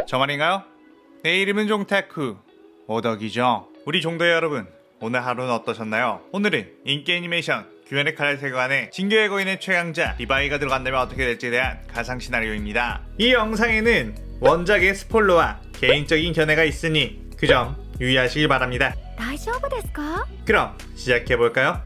저 말인가요? 내 이름은 종타쿠 오덕이죠. 우리 종도의 여러분, 오늘 하루는 어떠셨나요? 오늘은 인기 애니메이션 규현의 칼날 세계관에 진격의 거인의 최강자 리바이가 들어간다면 어떻게 될지에 대한 가상 시나리오입니다. 이 영상에는 원작의 스포일러와 개인적인 견해가 있으니 그 점 유의하시길 바랍니다. 大丈夫ですか? 그럼 시작해볼까요?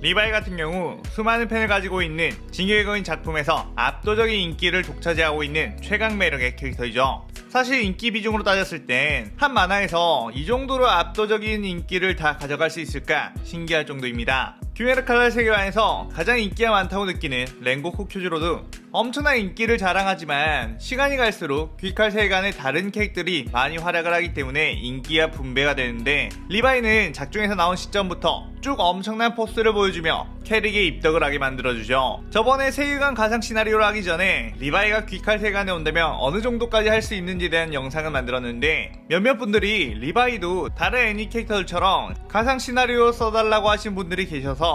리바이 같은 경우 수많은 팬을 가지고 있는 진격의 거인 작품에서 압도적인 인기를 독차지하고 있는 최강 매력의 캐릭터이죠. 사실 인기 비중으로 따졌을 땐 한 만화에서 이 정도로 압도적인 인기를 다 가져갈 수 있을까 신기할 정도입니다. 규메르 칼날 세계관에서 가장 인기가 많다고 느끼는 랭고쿠 큐즈로도 엄청난 인기를 자랑하지만 시간이 갈수록 귀칼 세계관의 다른 캐릭들이 많이 활약을 하기 때문에 인기가 분배가 되는데, 리바이는 작중에서 나온 시점부터 쭉 엄청난 포스를 보여주며 캐릭에 입덕을 하게 만들어주죠. 저번에 세계관 가상 시나리오를 하기 전에 리바이가 귀칼 세계관에 온다면 어느 정도까지 할 수 있는지에 대한 영상을 만들었는데, 몇몇 분들이 리바이도 다른 애니 캐릭터들처럼 가상 시나리오 써달라고 하신 분들이 계셔서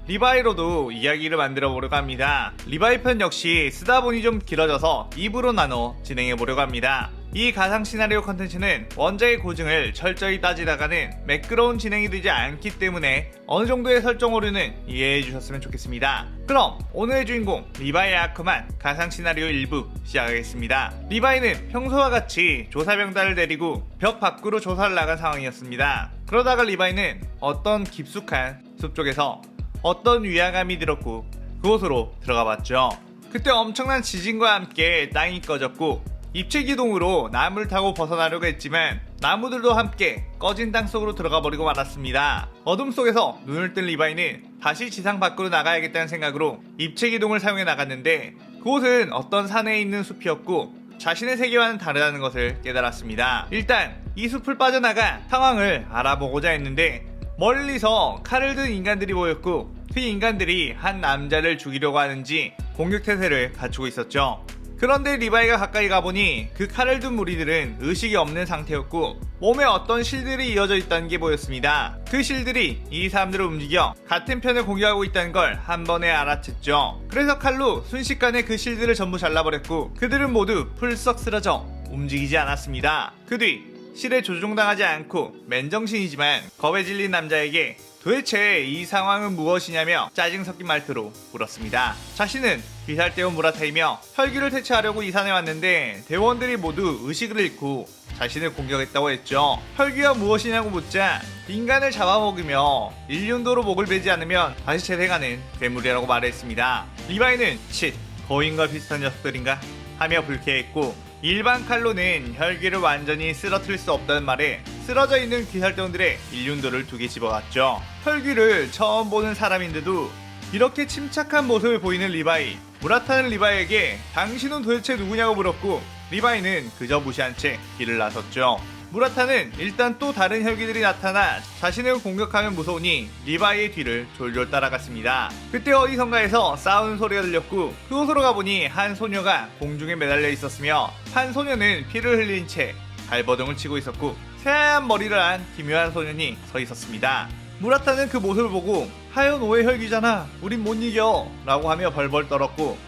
리바이로도 이야기를 만들어 보려고 합니다. 리바이 편 역시 쓰다 보니 좀 길어져서 2부로 나눠 진행해 보려고 합니다. 이 가상 시나리오 컨텐츠는 원작의 고증을 철저히 따지다가는 매끄러운 진행이 되지 않기 때문에 어느 정도의 설정 오류는 이해해 주셨으면 좋겠습니다. 그럼 오늘의 주인공 리바이의 아크만 가상 시나리오 1부 시작하겠습니다. 리바이는 평소와 같이 조사병단을 데리고 벽 밖으로 조사를 나간 상황이었습니다. 그러다가 리바이는 어떤 깊숙한 숲 쪽에서 어떤 위화감이 들었고 그곳으로 들어가 봤죠. 그때 엄청난 지진과 함께 땅이 꺼졌고 입체기동으로 나무를 타고 벗어나려고 했지만 나무들도 함께 꺼진 땅 속으로 들어가 버리고 말았습니다. 어둠 속에서 눈을 뜬 리바이는 다시 지상 밖으로 나가야겠다는 생각으로 입체기동을 사용해 나갔는데, 그곳은 어떤 산에 있는 숲이었고 자신의 세계와는 다르다는 것을 깨달았습니다. 일단 이 숲을 빠져나가 상황을 알아보고자 했는데, 멀리서 칼을 든 인간들이 보였고 그 인간들이 한 남자를 죽이려고 하는지 공격 태세를 갖추고 있었죠. 그런데 리바이가 가까이 가보니 그 칼을 든 무리들은 의식이 없는 상태였고 몸에 어떤 실들이 이어져 있다는 게 보였습니다. 그 실들이 이 사람들을 움직여 같은 편을 공격하고 있다는 걸 한 번에 알아챘죠. 그래서 칼로 순식간에 그 실들을 전부 잘라버렸고 그들은 모두 풀썩 쓰러져 움직이지 않았습니다. 그 뒤 실에 조종당하지 않고 맨정신이지만 겁에 질린 남자에게 도대체 이 상황은 무엇이냐며 짜증 섞인 말투로 물었습니다. 자신은 귀살대원 무라타이며 혈기를 퇴치하려고 이 산에 왔는데 대원들이 모두 의식을 잃고 자신을 공격했다고 했죠. 혈기가 무엇이냐고 묻자 인간을 잡아먹으며 일륜도로 목을 베지 않으면 다시 재생하는 괴물이라고 말했습니다. 리바이는 칫, 거인과 비슷한 녀석들인가? 하며 불쾌했고, 일반 칼로는 혈기를 완전히 쓰러뜨릴 수 없다는 말에 쓰러져 있는 귀살대원들의 일륜도를 2개 집어갔죠. 혈기를 처음 보는 사람인데도 이렇게 침착한 모습을 보이는 리바이. 무라타는 리바이에게 당신은 도대체 누구냐고 물었고 리바이는 그저 무시한 채 길을 나섰죠. 무라타는 일단 또 다른 혈기들이 나타나 자신을 공격하면 무서우니 리바이의 뒤를 졸졸 따라갔습니다. 그때 어디선가에서 싸우는 소리가 들렸고 그곳으로 가보니 한 소녀가 공중에 매달려 있었으며 한 소녀는 피를 흘린 채 발버둥을 치고 있었고 새하얀 머리를 한 기묘한 소년이 서 있었습니다. 무라타는 그 모습을 보고 하얀 오해 혈기잖아, 우린 못 이겨 라고 하며 벌벌 떨었고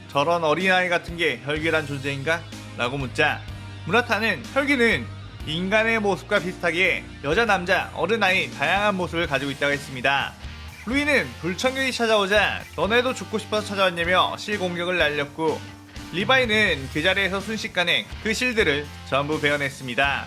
저런 어린아이 같은 게 혈기란 존재인가? 라고 묻자 무라타는 혈기는 인간의 모습과 비슷하게 여자, 남자, 어른아이 다양한 모습을 가지고 있다고 했습니다. 루이는 불청객이 찾아오자 너네도 죽고 싶어서 찾아왔냐며 실 공격을 날렸고 리바이는 그 자리에서 순식간에 그 실들을 전부 베어냈습니다.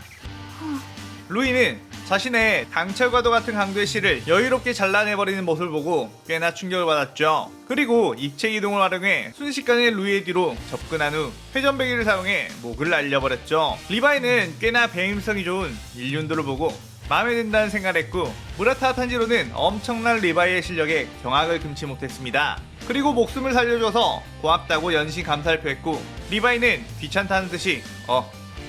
루이는 자신의 강철과도 같은 강도의 실을 여유롭게 잘라내버리는 모습을 보고 꽤나 충격을 받았죠. 그리고 입체 이동을 활용해 순식간에 루이의 뒤로 접근한 후 회전배기를 사용해 목을 날려버렸죠. 리바이는 꽤나 배임성이 좋은 일륜도를 보고 마음에 든다는 생각을 했고 무라타 탄지로는 엄청난 리바이의 실력에 경악을 금치 못했습니다. 그리고 목숨을 살려줘서 고맙다고 연신 감사를 표했고 리바이는 귀찮다는 듯이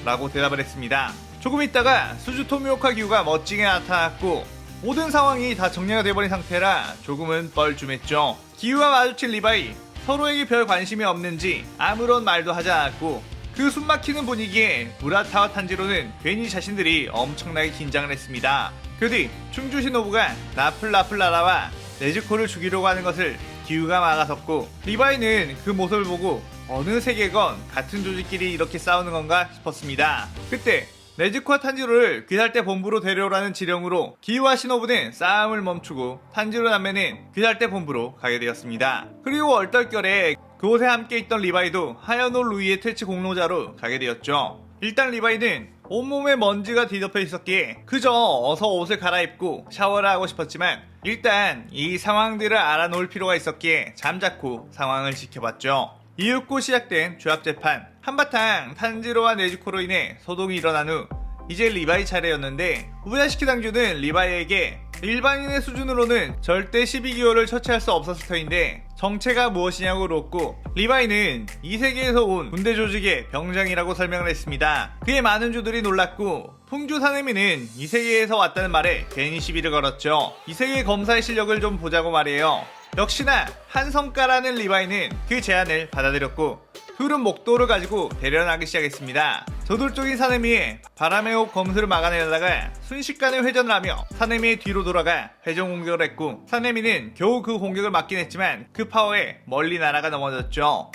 라고 대답을 했습니다. 조금 있다가 수주 토미오카 기우가 멋지게 나타났고 모든 상황이 다 정리가 돼버린 상태라 조금은 뻘쭘했죠. 기우와 마주친 리바이, 서로에게 별 관심이 없는지 아무런 말도 하지 않았고 그 숨막히는 분위기에 무라타와 탄지로는 괜히 자신들이 엄청나게 긴장을 했습니다. 그 뒤 충주 시노부가 나플라플라라와 네즈코를 죽이려고 하는 것을 기우가 막아섰고 리바이는 그 모습을 보고 어느 세계건 같은 조직끼리 이렇게 싸우는 건가 싶었습니다. 그때 네즈코와 탄지로를 귀살대 본부로 데려오라는 지령으로 기우와 시노부는 싸움을 멈추고 탄지로 남매는 귀살대 본부로 가게 되었습니다. 그리고 얼떨결에 그곳에 함께 있던 리바이도 하야노 루이의 퇴치 공로자로 가게 되었죠. 일단 리바이는 온몸에 먼지가 뒤덮여 있었기에 그저 어서 옷을 갈아입고 샤워를 하고 싶었지만 일단 이 상황들을 알아놓을 필요가 있었기에 잠자코 상황을 지켜봤죠. 이윽고 시작된 조합재판. 한바탕 탄지로와 네즈코로 인해 소동이 일어난 후 이제 리바이 차례였는데 우야시키 당주는 리바이에게 일반인의 수준으로는 절대 12기호를 처치할 수 없었을 터인데 정체가 무엇이냐고 물었고 리바이는 이 세계에서 온 군대 조직의 병장이라고 설명을 했습니다. 그에 많은 주들이 놀랐고 풍주 사내미는 이 세계에서 왔다는 말에 괜히 시비를 걸었죠. 이 세계 검사의 실력을 좀 보자고 말이에요. 역시나 한성가라는 리바이는 그 제안을 받아들였고 푸른 목도를 가지고 대련하기 시작했습니다. 저돌적인 사내미의 바람의 호흡 검수를 막아내려다가 순식간에 회전을 하며 사내미의 뒤로 돌아가 회전 공격을 했고 사내미는 겨우 그 공격을 막긴 했지만 그 파워에 멀리 날아가 넘어졌죠.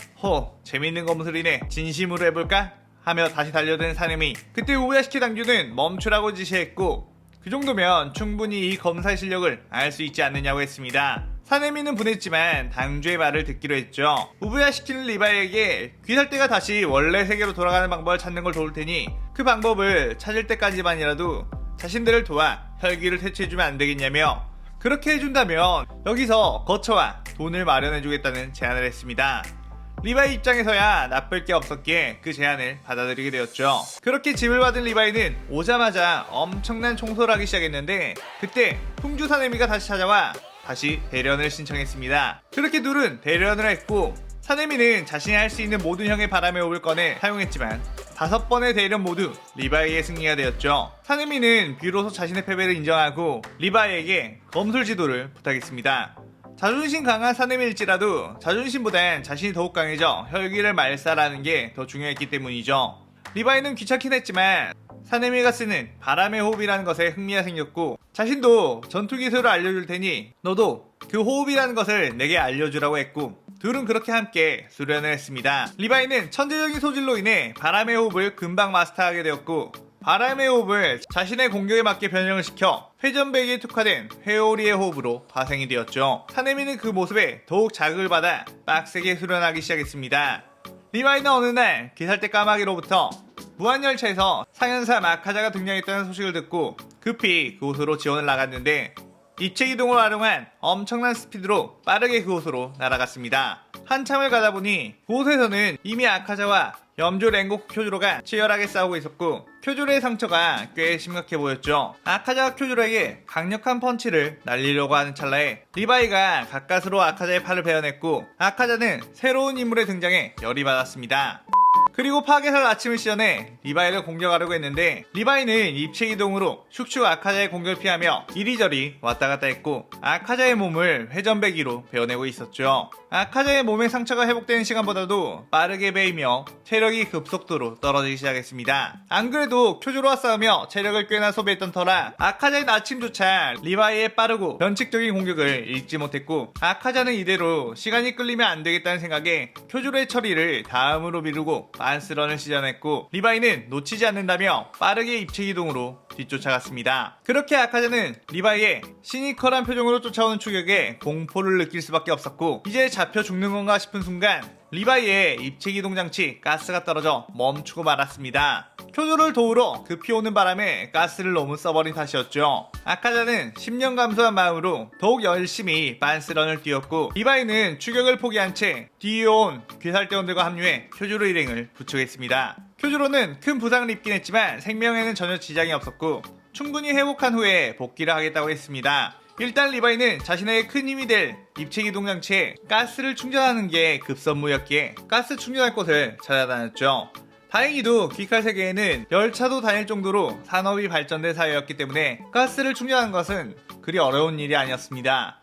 재밌는 검술이네. 진심으로 해볼까? 하며 다시 달려든 사내미. 그때 우야시키 당주는 멈추라고 지시했고 그 정도면 충분히 이 검사의 실력을 알 수 있지 않느냐고 했습니다. 사내미는 분했지만 당주의 말을 듣기로 했죠. 우부야시키는 리바이에게 귀살대가 다시 원래 세계로 돌아가는 방법을 찾는 걸 도울 테니 그 방법을 찾을 때까지만이라도 자신들을 도와 혈기를 퇴치해주면 안 되겠냐며 그렇게 해준다면 여기서 거처와 돈을 마련해주겠다는 제안을 했습니다. 리바이 입장에서야 나쁠 게 없었기에 그 제안을 받아들이게 되었죠. 그렇게 집을 받은 리바이는 오자마자 엄청난 청소를 하기 시작했는데 그때 풍주 사내미가 다시 찾아와 다시 대련을 신청했습니다. 그렇게 둘은 대련을 했고 사내미는 자신이 할 수 있는 모든 형의 바람의 호흡을 꺼내 사용했지만 5번의 대련 모두 리바이의 승리가 되었죠. 사내미는 비로소 자신의 패배를 인정하고 리바이에게 검술 지도를 부탁했습니다. 자존심 강한 사내미일지라도 자존심보단 자신이 더욱 강해져 혈기를 말살하는 게 더 중요했기 때문이죠. 리바이는 귀찮긴 했지만 사내미가 쓰는 바람의 호흡이라는 것에 흥미가 생겼고 자신도 전투 기술을 알려줄 테니 너도 그 호흡이라는 것을 내게 알려주라고 했고 둘은 그렇게 함께 수련을 했습니다. 리바이는 천재적인 소질로 인해 바람의 호흡을 금방 마스터하게 되었고 바람의 호흡을 자신의 공격에 맞게 변형을 시켜 회전배기에 특화된 회오리의 호흡으로 파생이 되었죠. 사내미는 그 모습에 더욱 자극을 받아 빡세게 수련하기 시작했습니다. 리바이는 어느 날 기살대 까마귀로부터 무한열차에서 상현사 마카자가 등장했다는 소식을 듣고 급히 그곳으로 지원을 나갔는데 입체기동을 활용한 엄청난 스피드로 빠르게 그곳으로 날아갔습니다. 한참을 가다 보니 그곳에서는 이미 아카자와 염조 랭고쿠 쿄주로가 치열하게 싸우고 있었고 쿄주로의 상처가 꽤 심각해 보였죠. 아카자가 쿄주로에게 강력한 펀치를 날리려고 하는 찰나에 리바이가 가까스로 아카자의 팔을 베어냈고 아카자는 새로운 인물의 등장에 열이 받았습니다. 그리고 파괴살 아침을 시전해 리바이를 공격하려고 했는데 리바이는 입체이동으로 슉슉 아카자의 공격을 피하며 이리저리 왔다갔다 했고 아카자의 몸을 회전배기로 베어내고 있었죠. 아카자의 몸의 상처가 회복되는 시간보다도 빠르게 베이며 체력이 급속도로 떨어지기 시작했습니다. 안 그래도 쿄주로와 싸우며 체력을 꽤나 소비했던 터라 아카자의 나침조차 리바이의 빠르고 변칙적인 공격을 읽지 못했고 아카자는 이대로 시간이 끌리면 안 되겠다는 생각에 쿄주로의 처리를 다음으로 미루고 만스런을 시전했고 리바이는 놓치지 않는다며 빠르게 입체기동으로 뒤쫓아갔습니다. 그렇게 아카자는 리바이의 시니컬한 표정으로 쫓아오는 추격에 공포를 느낄 수밖에 없었고 이제 잡혀 죽는 건가 싶은 순간 리바이의 입체기동 장치 가스가 떨어져 멈추고 말았습니다. 쿄조를 도우러 급히 오는 바람에 가스를 너무 써버린 탓이었죠. 아카자는 10년 감소한 마음으로 더욱 열심히 빤스런을 뛰었고 리바이는 추격을 포기한 채 뒤에 온 괴살대원들과 합류해 쿄조로 일행을 부축했습니다. 쿄조로는 큰 부상을 입긴 했지만 생명에는 전혀 지장이 없었고 충분히 회복한 후에 복귀를 하겠다고 했습니다. 일단 리바이는 자신에게 큰 힘이 될 입체기동 장치에 가스를 충전하는 게 급선무였기에 가스 충전할 곳을 찾아다녔죠. 다행히도 귀칼 세계에는 열차도 다닐 정도로 산업이 발전된 사회였기 때문에 가스를 충전하는 것은 그리 어려운 일이 아니었습니다.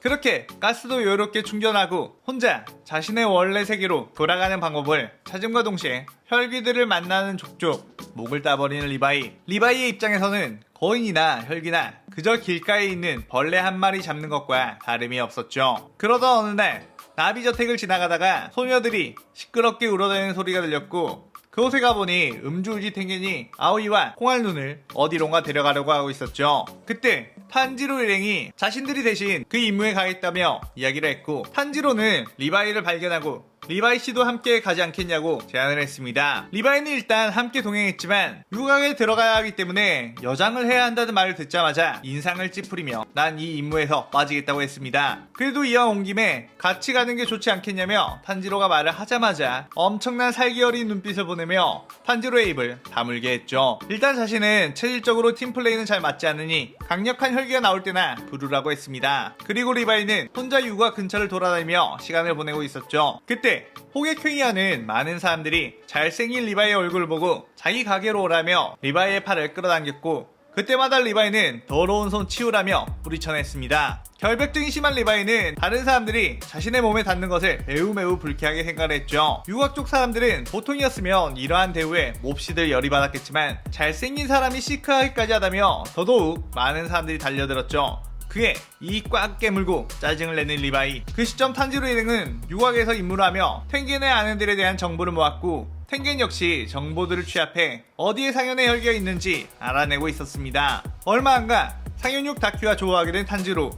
그렇게 가스도 여유롭게 충전하고 혼자 자신의 원래 세계로 돌아가는 방법을 찾음과 동시에 혈귀들을 만나는 족족 목을 따버리는 리바이의 입장에서는 거인이나 혈귀나 그저 길가에 있는 벌레 한 마리 잡는 것과 다름이 없었죠. 그러던 어느 날 나비저택을 지나가다가 소녀들이 시끄럽게 울어대는 소리가 들렸고 그곳에 가보니 음주우지 탱겐이 아오이와 콩알눈을 어디론가 데려가려고 하고 있었죠. 그때 탄지로 일행이 자신들이 대신 그 임무에 가겠다며 이야기를 했고 탄지로는 리바이를 발견하고 리바이 씨도 함께 가지 않겠냐고 제안을 했습니다. 리바이는 일단 함께 동행했지만 유곽에 들어가야 하기 때문에 여장을 해야 한다는 말을 듣자마자 인상을 찌푸리며 난 이 임무에서 빠지겠다고 했습니다. 그래도 이왕 온 김에 같이 가는 게 좋지 않겠냐며 탄지로가 말을 하자마자 엄청난 살기 어린 눈빛을 보내며 탄지로의 입을 다물게 했죠. 일단 자신은 체질적으로 팀플레이는 잘 맞지 않으니 강력한 혈기가 나올 때나 부르라고 했습니다. 그리고 리바이는 혼자 유곽 근처를 돌아다니며 시간을 보내고 있었죠. 그때 호객행위하는 많은 사람들이 잘생긴 리바이의 얼굴을 보고 자기 가게로 오라며 리바이의 팔을 끌어당겼고 그때마다 리바이는 더러운 손 치우라며 뿌리쳐냈습니다. 결백증이 심한 리바이는 다른 사람들이 자신의 몸에 닿는 것을 매우 불쾌하게 생각을 했죠. 유곽 쪽 사람들은 보통이었으면 이러한 대우에 몹시들 열이 받았겠지만 잘생긴 사람이 시크하기까지 하다며 더더욱 많은 사람들이 달려들었죠. 그에 이 꽉 깨물고 짜증을 내는 리바이. 그 시점 탄지로 일행은 유곽에서 임무를 하며 탱겐의 아내들에 대한 정보를 모았고 탱겐 역시 정보들을 취합해 어디에 상현의 혈기가 있는지 알아내고 있었습니다. 얼마 안가 상현육 다큐가 좋아하게 된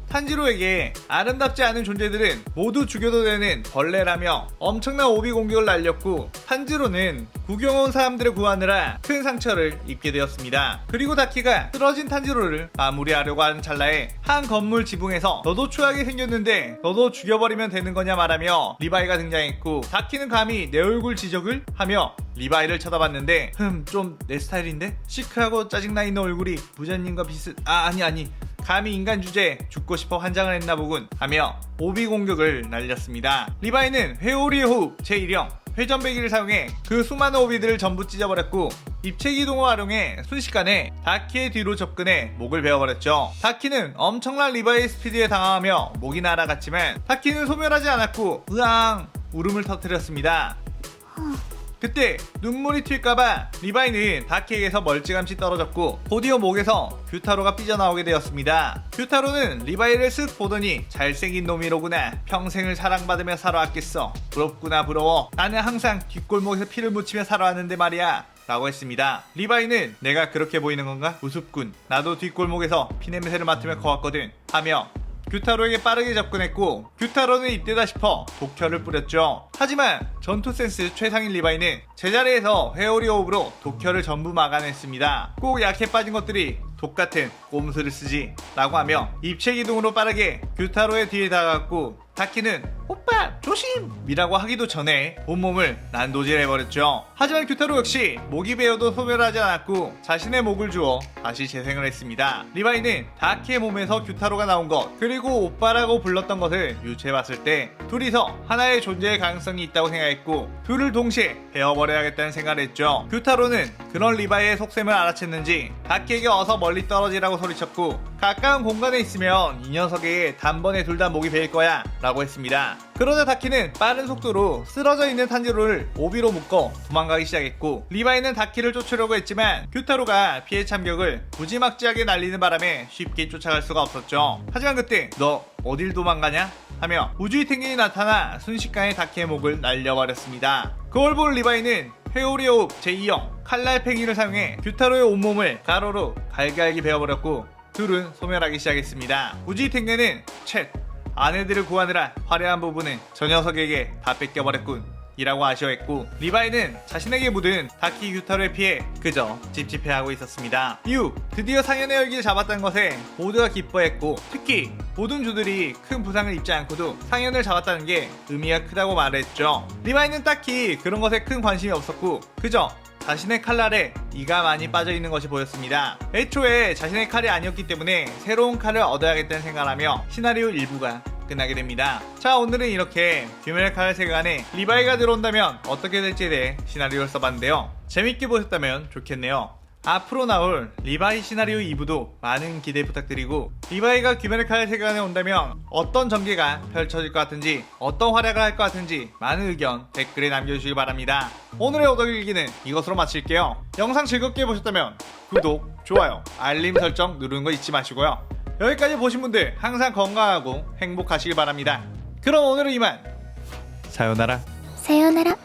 탄지로에게 아름답지 않은 존재들은 모두 죽여도 되는 벌레라며 엄청난 오비 공격을 날렸고 탄지로는 구경 온 사람들을 구하느라 큰 상처를 입게 되었습니다. 그리고 다키가 쓰러진 탄지로를 마무리하려고 하는 찰나에 한 건물 지붕에서 너도 추하게 생겼는데 너도 죽여버리면 되는 거냐 말하며 리바이가 등장했고 다키는 감히 내 얼굴 지적을? 하며 리바이를 쳐다봤는데 좀 내 스타일인데? 시크하고 짜증나 있는 얼굴이 부자님과 아니 감히 인간 주제에 죽고 싶어 환장을 했나 보군 하며 오비 공격을 날렸습니다. 리바이는 회오리의 호흡 제1형 회전배기를 사용해 그 수많은 오비들을 전부 찢어버렸고 입체기동을 활용해 순식간에 다키의 뒤로 접근해 목을 베어버렸죠. 다키는 엄청난 리바이의 스피드에 당황하며 목이 날아갔지만 다키는 소멸하지 않았고 으앙 울음을 터뜨렸습니다. 그때 눈물이 튈까봐 리바이는 다키에게서 멀찌감치 떨어졌고 곧이어 목에서 규타로가 삐져나오게 되었습니다. 규타로는 리바이를 쓱 보더니 잘생긴 놈이로구나. 평생을 사랑받으며 살아왔겠어. 부럽구나 부러워. 나는 항상 뒷골목에서 피를 묻히며 살아왔는데 말이야 라고 했습니다. 리바이는 내가 그렇게 보이는 건가? 우습군. 나도 뒷골목에서 피냄새를 맡으며 커왔거든 하며 규타로에게 빠르게 접근했고 규타로는 이때다 싶어 독혈을 뿌렸죠. 하지만 전투 센스 최상인 리바이는 제자리에서 회오리 호흡으로 독혈을 전부 막아냈습니다. 꼭 약해 빠진 것들이 독같은 꼼수를 쓰지 라고 하며 입체기둥으로 빠르게 규타로의 뒤에 다가갔고 다키는 오빠 조심! 이라고 하기도 전에 온몸을 난도질해버렸죠. 하지만 규타로 역시 목이 베어도 소멸하지 않았고 자신의 목을 주어 다시 재생을 했습니다. 리바이는 다키의 몸에서 규타로가 나온 것 그리고 오빠라고 불렀던 것을 유추해봤을 때 둘이서 하나의 존재의 가능성이 있다고 생각했고 둘을 동시에 베어버려야겠다는 생각을 했죠. 규타로는 그런 리바이의 속셈을 알아챘는지 다키에게 어서 멀리 떨어지라고 소리쳤고 가까운 공간에 있으면 이 녀석에게 단번에 둘 다 목이 베일 거야 라고 했습니다. 그러자 다키는 빠른 속도로 쓰러져 있는 탄지로를 오비로 묶어 도망가기 시작했고 리바이는 다키를 쫓으려고 했지만 규타로가 피해 참격을 무지막지하게 날리는 바람에 쉽게 쫓아갈 수가 없었죠. 하지만 그때 너 어딜 도망가냐? 하며 우주의 탱겐이 나타나 순식간에 다키의 목을 날려버렸습니다. 그걸 본 리바이는 회오리 호흡 제2형 칼날 팽이를 사용해 규타로의 온몸을 가로로 갈갈기 베어버렸고 둘은 소멸하기 시작했습니다. 우주의 탱겐은 아내들을 구하느라 화려한 부분은 저 녀석에게 다 뺏겨버렸군 이라고 아쉬워했고 리바이는 자신에게 묻은 다키 규타로에 피해 그저 찝찝해하고 있었습니다. 이후 드디어 상현의 열기를 잡았다는 것에 모두가 기뻐했고 특히 모든 주들이 큰 부상을 입지 않고도 상현을 잡았다는 게 의미가 크다고 말했죠. 리바이는 딱히 그런 것에 큰 관심이 없었고 그저 자신의 칼날에 이가 많이 빠져있는 것이 보였습니다. 애초에 자신의 칼이 아니었기 때문에 새로운 칼을 얻어야겠다는 생각을 하며 시나리오 1부가 끝나게 됩니다. 자 오늘은 이렇게 귀멸의 칼 세계관에 리바이가 들어온다면 어떻게 될지에 대해 시나리오를 써봤는데요. 재밌게 보셨다면 좋겠네요. 앞으로 나올 리바이 시나리오 2부도 많은 기대 부탁드리고 리바이가 귀멸의 칼 세계관에 온다면 어떤 전개가 펼쳐질 것 같은지 어떤 활약을 할 것 같은지 많은 의견 댓글에 남겨주시기 바랍니다. 오늘의 오덕일기는 이것으로 마칠게요. 영상 즐겁게 보셨다면 구독, 좋아요, 알림 설정 누르는 거 잊지 마시고요. 여기까지 보신 분들 항상 건강하고 행복하시길 바랍니다. 그럼 오늘은 이만 사요나라. 사요나라.